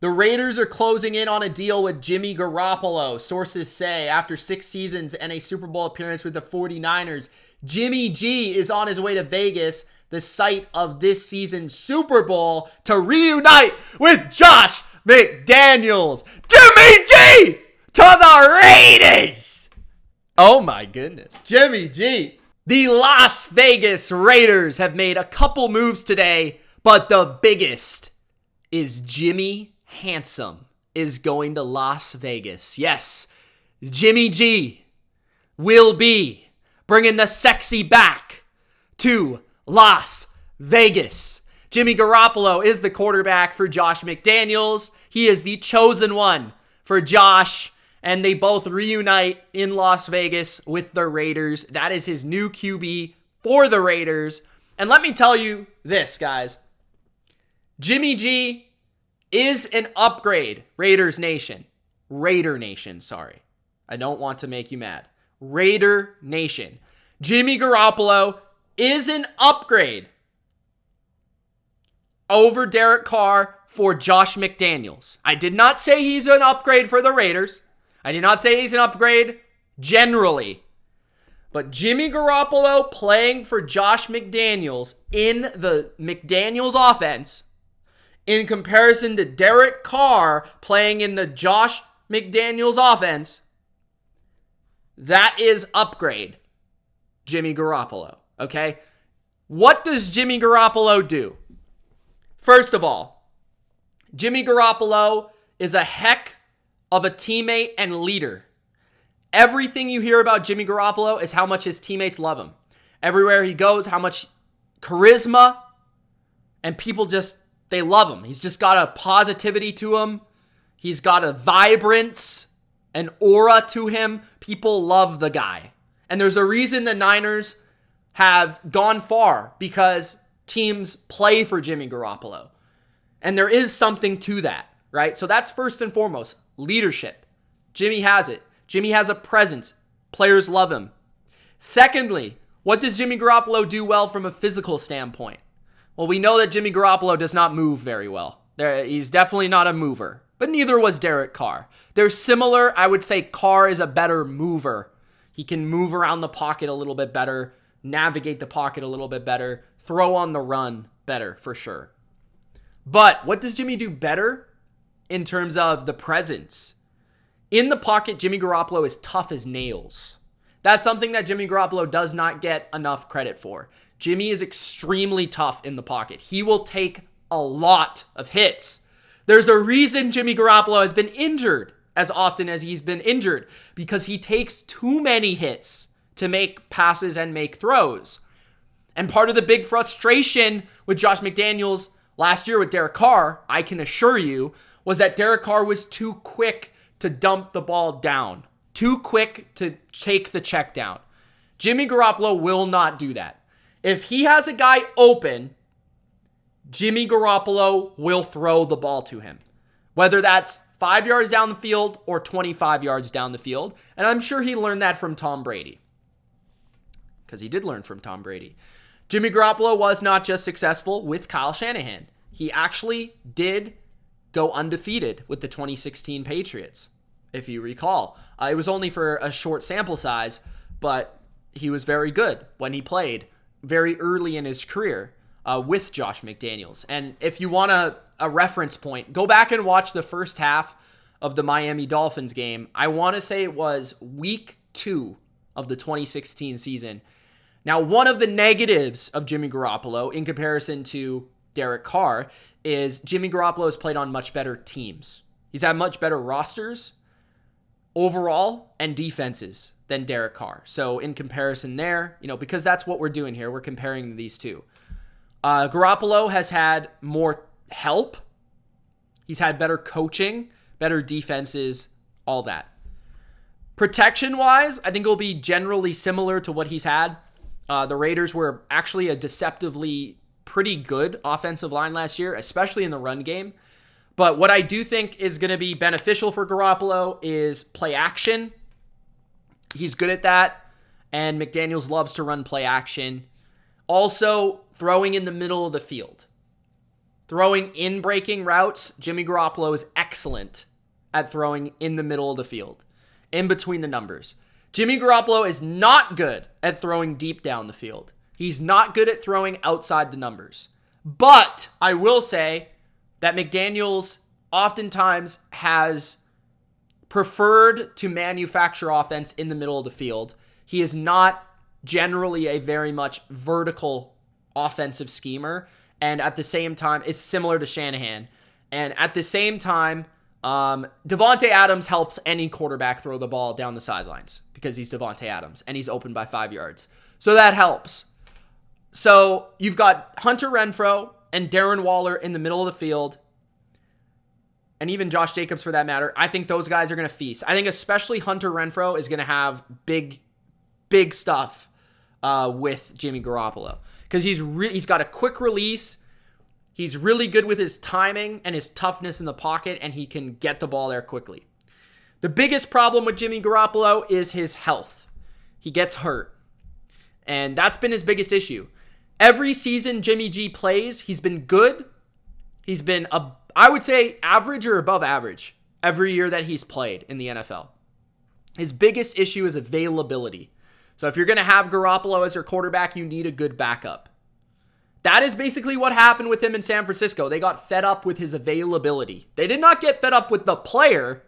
The Raiders are closing in on a deal with Jimmy Garoppolo. Sources say after 6 seasons and a Super Bowl appearance with the 49ers, Jimmy G is on his way to Vegas, the site of this season's Super Bowl, to reunite with Josh McDaniels. Jimmy G to the Raiders! Oh my goodness. Jimmy G. The Las Vegas Raiders have made a couple moves today, but the biggest is Jimmy Handsome is going to Las Vegas. Yes, Jimmy G will be bringing the sexy back to Las Vegas. Jimmy Garoppolo is the quarterback for Josh McDaniels. He is the chosen one for Josh, and they both reunite in Las Vegas with the Raiders. That is his new QB for the Raiders. And let me tell you this, guys. Jimmy G is an upgrade, Raiders Nation. Raider Nation, sorry. I don't want to make you mad. Raider Nation. Jimmy Garoppolo is an upgrade over Derek Carr for Josh McDaniels. I did not say he's an upgrade for the Raiders. I did not say he's an upgrade generally. But Jimmy Garoppolo playing for Josh McDaniels in the McDaniels offense in comparison to Derek Carr playing in the Josh McDaniels offense, that is upgrade Jimmy Garoppolo, okay? What does Jimmy Garoppolo do? First of all, Jimmy Garoppolo is a heck of a teammate and leader. Everything you hear about Jimmy Garoppolo is how much his teammates love him. Everywhere he goes, how much charisma, and people just, they love him. He's just got a positivity to him. He's got a vibrance, an aura to him. People love the guy. And there's a reason the Niners have gone far, because teams play for Jimmy Garoppolo. And there is something to that, right? So that's first and foremost, leadership. Jimmy has it. Jimmy has a presence. Players love him. Secondly, what does Jimmy Garoppolo do well from a physical standpoint? Well, we know that Jimmy Garoppolo does not move very well. He's definitely not a mover, but neither was Derek Carr. They're similar. I would say Carr is a better mover. He can move around the pocket a little bit better, navigate the pocket a little bit better, throw on the run better for sure. But what does Jimmy do better in terms of the presence? In the pocket, Jimmy Garoppolo is tough as nails. That's something that Jimmy Garoppolo does not get enough credit for. Jimmy is extremely tough in the pocket. He will take a lot of hits. There's a reason Jimmy Garoppolo has been injured as often as he's been injured, because he takes too many hits to make passes and make throws. And part of the big frustration with Josh McDaniels last year with Derek Carr, I can assure you, was that Derek Carr was too quick to dump the ball down, too quick to take the check down. Jimmy Garoppolo will not do that. If he has a guy open, Jimmy Garoppolo will throw the ball to him, whether that's 5 yards down the field or 25 yards down the field. And I'm sure he learned that from Tom Brady, because he did learn from Tom Brady. Jimmy Garoppolo was not just successful with Kyle Shanahan. He actually did go undefeated with the 2016 Patriots, if you recall. It was only for a short sample size, but he was very good when he played very early in his career with Josh McDaniels. And if you want a reference point, go back and watch the first half of the Miami Dolphins game. I want to say it was week 2 of the 2016 season. Now, one of the negatives of Jimmy Garoppolo in comparison to Derek Carr is Jimmy Garoppolo has played on much better teams. He's had much better rosters overall and defenses than Derek Carr. So in comparison there, because that's what we're doing here, we're comparing these two. Garoppolo has had more help. He's had better coaching, better defenses, all that. Protection-wise, I think it'll be generally similar to what he's had. The Raiders were actually a deceptively pretty good offensive line last year, especially in the run game. But what I do think is going to be beneficial for Garoppolo is play action. He's good at that, and McDaniels loves to run play action. Also, throwing in the middle of the field. throwing in breaking routes, Jimmy Garoppolo is excellent at throwing in the middle of the field, in between the numbers. Jimmy Garoppolo is not good at throwing deep down the field. He's not good at throwing outside the numbers. But I will say that McDaniels oftentimes has preferred to manufacture offense in the middle of the field. He is not generally a very much vertical offensive schemer. And at the same time, it's similar to Shanahan. And at the same time, Davante Adams helps any quarterback throw the ball down the sidelines because he's Davante Adams and he's open by 5 yards. So that helps. So you've got Hunter Renfrow and Darren Waller in the middle of the field, and even Josh Jacobs for that matter. I think those guys are going to feast. I think especially Hunter Renfrow is going to have big stuff with Jimmy Garoppolo because he's got a quick release. He's really good with his timing and his toughness in the pocket, and he can get the ball there quickly. The biggest problem with Jimmy Garoppolo is his health. He gets hurt, and that's been his biggest issue. Every season Jimmy G plays, he's been good. He's been, I would say, average or above average every year that he's played in the NFL. His biggest issue is availability. So if you're going to have Garoppolo as your quarterback, you need a good backup. That is basically what happened with him in San Francisco. They got fed up with his availability. They did not get fed up with the player.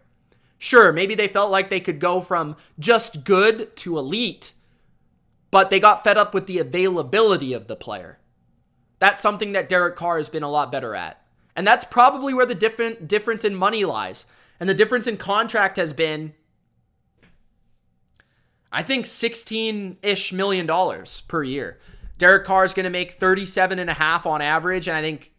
Sure, maybe they felt like they could go from just good to elite, but they got fed up with the availability of the player. That's something that Derek Carr has been a lot better at. And that's probably where the difference in money lies. And the difference in contract has been, I think, $16-ish million per year. Derek Carr is going to make 37.5 on average, and I think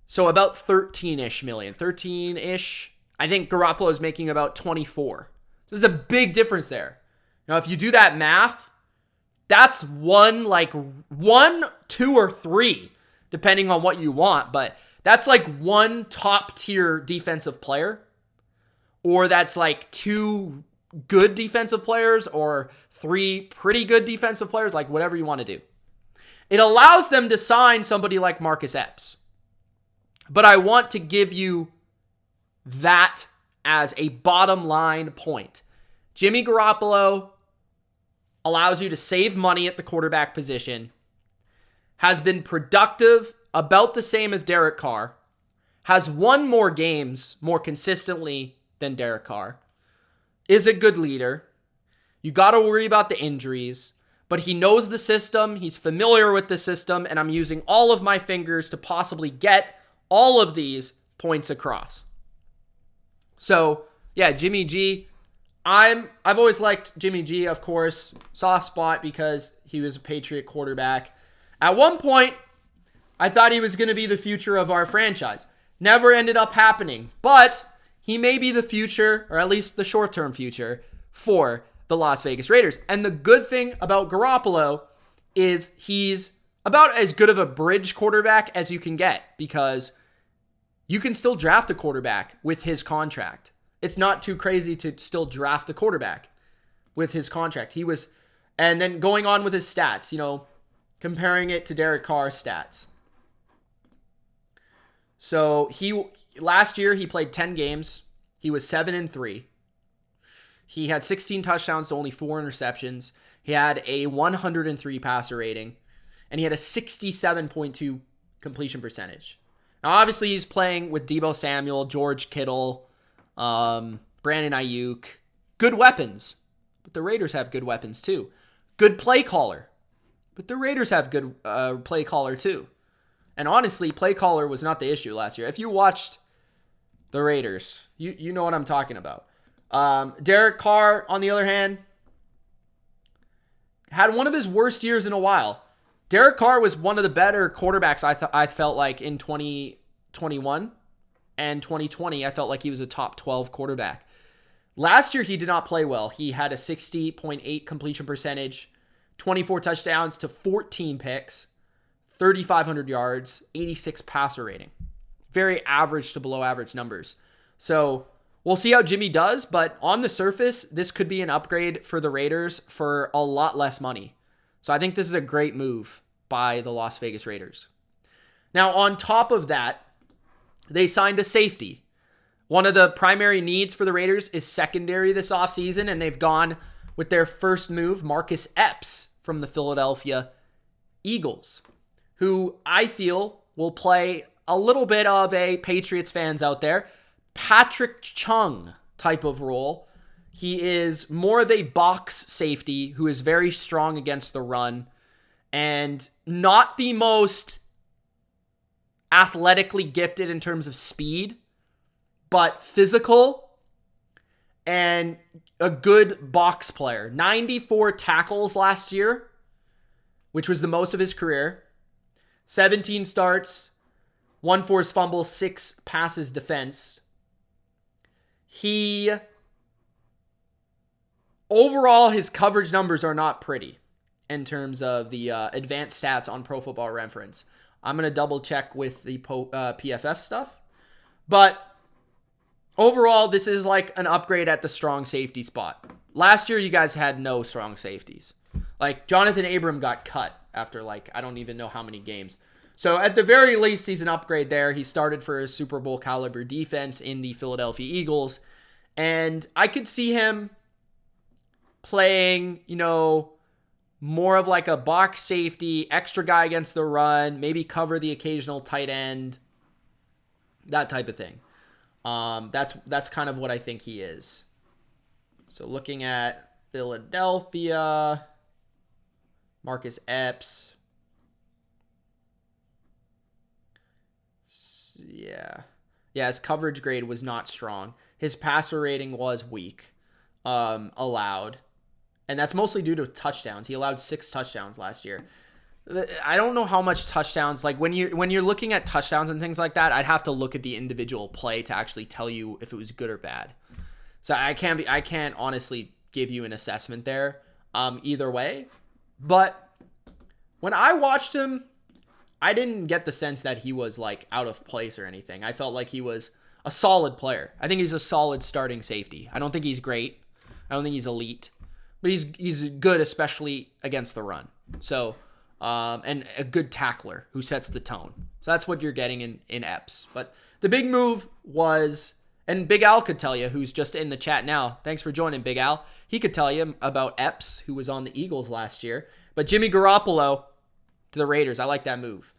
so about 13-ish million, 13-ish. I think Garoppolo is making about 24. So there's a big difference there. Now, if you do that math, that's one, 2, or 3, depending on what you want, but that's like one top-tier defensive player, or that's like 2 good defensive players, or 3 pretty good defensive players, like whatever you want to do. It allows them to sign somebody like Marcus Epps. But I want to give you that as a bottom line point. Jimmy Garoppolo allows you to save money at the quarterback position, has been productive about the same as Derek Carr, has won more games more consistently than Derek Carr, is a good leader. You got to worry about the injuries, but he knows the system. He's familiar with the system, and I'm using all of my fingers to possibly get all of these points across. So, yeah, Jimmy G. I've always liked Jimmy G, of course. Soft spot because he was a Patriot quarterback. At one point, I thought he was going to be the future of our franchise. Never ended up happening, but he may be the future, or at least the short-term future, for the Las Vegas Raiders. And the good thing about Garoppolo is he's about as good of a bridge quarterback as you can get, because you can still draft a quarterback with his contract. It's not too crazy to still draft a quarterback with his contract. And then going on with his stats, comparing it to Derek Carr's stats. So last year he played 10 games. He was 7-3. He had 16 touchdowns to only 4 interceptions. He had a 103 passer rating, and he had a 67.2 completion percentage. Now, obviously, he's playing with Deebo Samuel, George Kittle, Brandon Ayuk. Good weapons, but the Raiders have good weapons too. Good play caller, but the Raiders have good play caller too. And honestly, play caller was not the issue last year. If you watched the Raiders, you know what I'm talking about. Derek Carr, on the other hand, had one of his worst years in a while. Derek Carr was one of the better quarterbacks I felt like in 2021 and 2020. I felt like he was a top 12 quarterback. Last year, he did not play well. He had a 60.8 completion percentage, 24 touchdowns to 14 picks, 3,500 yards, 86 passer rating. Very average to below average numbers. So we'll see how Jimmy does, but on the surface, this could be an upgrade for the Raiders for a lot less money. So I think this is a great move by the Las Vegas Raiders. Now, on top of that, they signed a safety. One of the primary needs for the Raiders is secondary this offseason, and they've gone with their first move, Marcus Epps from the Philadelphia Eagles, who I feel will play a little bit of a Patriots fans out there, Patrick Chung type of role. He is more of a box safety who is very strong against the run and not the most athletically gifted in terms of speed, but physical and a good box player. 94 tackles last year, which was the most of his career. 17 starts, 1 forced fumble, 6 passes defense. Overall, his coverage numbers are not pretty in terms of the advanced stats on Pro Football Reference. I'm going to double check with the PFF stuff. But overall, this is like an upgrade at the strong safety spot. Last year, you guys had no strong safeties. Like, Jonathan Abram got cut after, like, I don't even know how many games. So, at the very least, he's an upgrade there. He started for his Super Bowl caliber defense in the Philadelphia Eagles. And I could see him playing, more of like a box safety, extra guy against the run, maybe cover the occasional tight end, that type of thing. That's kind of what I think he is. So looking at Philadelphia, Marcus Epps. Yeah, his coverage grade was not strong. His passer rating was weak, allowed. And that's mostly due to touchdowns. He allowed 6 touchdowns last year. I don't know how much touchdowns, like when you're looking at touchdowns and things like that, I'd have to look at the individual play to actually tell you if it was good or bad. So I can't honestly give you an assessment there either way. But when I watched him, I didn't get the sense that he was like out of place or anything. I felt like he was a solid player. I think he's a solid starting safety. I don't think he's great. I don't think he's elite. But he's good, especially against the run. So, and a good tackler who sets the tone. So that's what you're getting in Epps. But the big move was, and Big Al could tell you, who's just in the chat now. Thanks for joining, Big Al. He could tell you about Epps, who was on the Eagles last year. But Jimmy Garoppolo to the Raiders. I like that move.